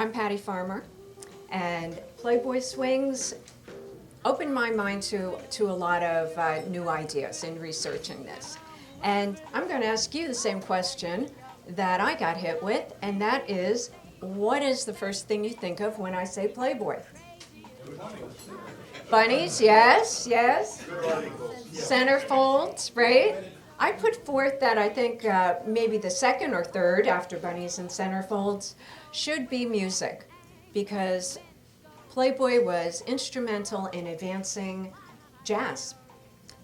I'm Patty Farmer, and Playboy Swings opened my mind to a lot of new ideas in researching this. And I'm going to ask you the same question that I got hit with, and that is, what is the first thing you think of when I say Playboy? Bunnies, yes, yes. Centerfolds, right? I put forth that I think maybe the second or third after bunnies and centerfolds should be music, because Playboy was instrumental in advancing jazz.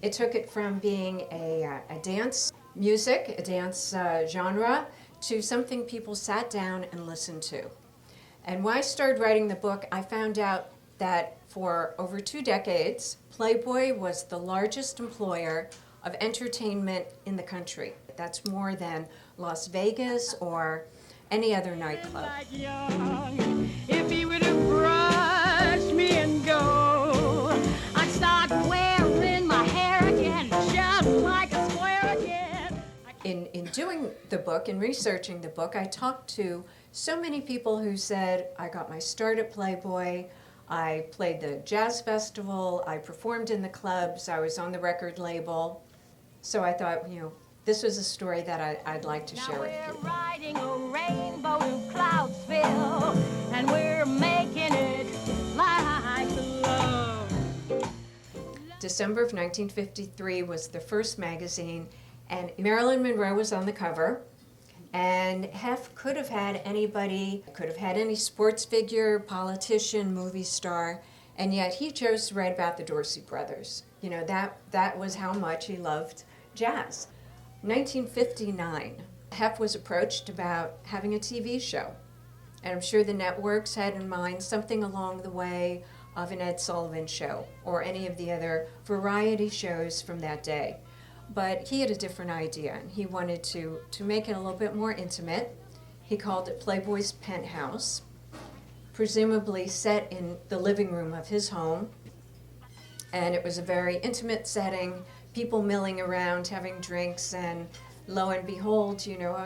It took it from being a dance music, a dance genre, to something people sat down and listened to. And when I started writing the book, I found out that for over 2 decades, Playboy was the largest employer of entertainment in the country. That's more than Las Vegas or any other nightclub. If he would have brushed me and go, I'd start wearing my hair again, just like a square again. In doing the book and researching the book, I talked to so many people who said, I got my start at Playboy, I played the jazz festival, I performed in the clubs, I was on the record label. So I thought, this was a story that I'd like to share with you. We're riding a rainbow to Cloudsville, and we're making it like love. December of 1953 was the first magazine, and Marilyn Monroe was on the cover. And Hef could have had anybody, could have had any sports figure, politician, movie star, and yet he chose to write about the Dorsey brothers. That was how much he loved jazz. 1959, Hef was approached about having a TV show. And I'm sure the networks had in mind something along the way of an Ed Sullivan show or any of the other variety shows from that day. But he had a different idea, and he wanted to make it a little bit more intimate. He called it Playboy's Penthouse, presumably set in the living room of his home. And it was a very intimate setting, people milling around, having drinks, and lo and behold,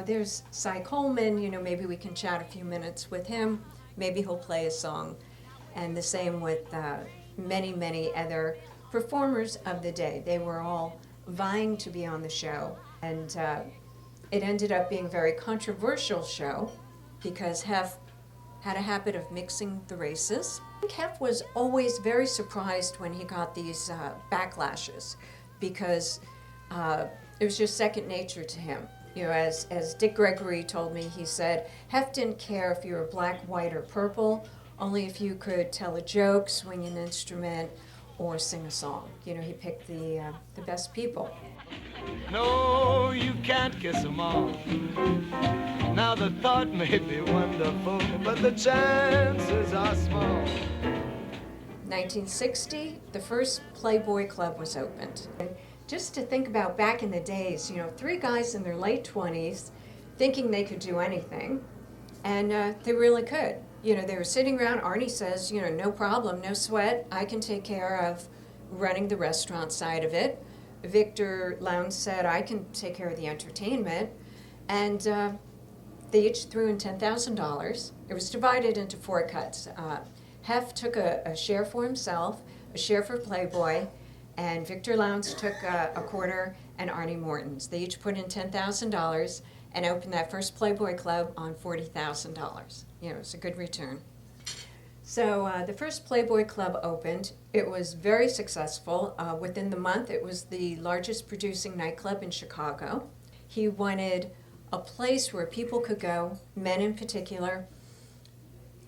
there's Cy Coleman, maybe we can chat a few minutes with him, maybe he'll play a song. And the same with many, many other performers of the day. They were all vying to be on the show, and it ended up being a very controversial show because Hef had a habit of mixing the races. Hef was always very surprised when he got these backlashes, because it was just second nature to him. As Dick Gregory told me, he said, Hef didn't care if you were black, white, or purple, only if you could tell a joke, swing an instrument, or sing a song. He picked the best people. No, you can't kiss them all. Now the thought may be wonderful, but the chances are small. 1960, the first Playboy Club was opened. And just to think about back in the days, 3 guys in their late 20s thinking they could do anything, and they really could. They were sitting around. Arnie says, no problem, no sweat. I can take care of running the restaurant side of it. Victor Lowndes said, I can take care of the entertainment. And they each threw in $10,000. It was divided into 4 cuts. Hef took a share for himself, a share for Playboy, and Victor Lowndes took a quarter, and Arnie Morton's. They each put in $10,000 and opened that first Playboy Club on $40,000. It's a good return. So the first Playboy Club opened. It was very successful. Within the month, it was the largest producing nightclub in Chicago. He wanted a place where people could go, men in particular,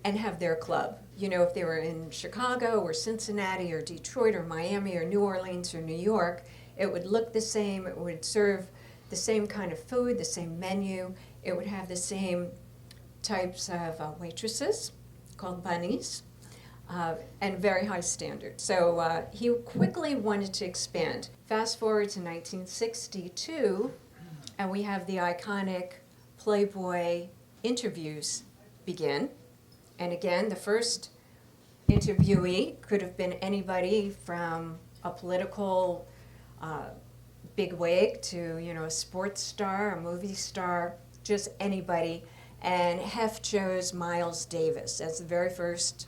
and have their club. If they were in Chicago or Cincinnati or Detroit or Miami or New Orleans or New York, it would look the same. It would serve the same kind of food, the same menu. It would have the same types of waitresses, called bunnies, and very high standards. So he quickly wanted to expand. Fast forward to 1962, and we have the iconic Playboy interviews begin. And again, the first interviewee could have been anybody from a political bigwig to, a sports star, a movie star, just anybody. And Hef chose Miles Davis as the very first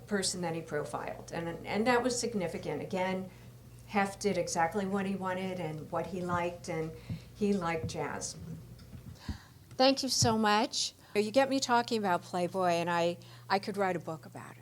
person that he profiled. And that was significant. Again, Hef did exactly what he wanted and what he liked, and he liked jazz. Thank you so much. You get me talking about Playboy, and I could write a book about it.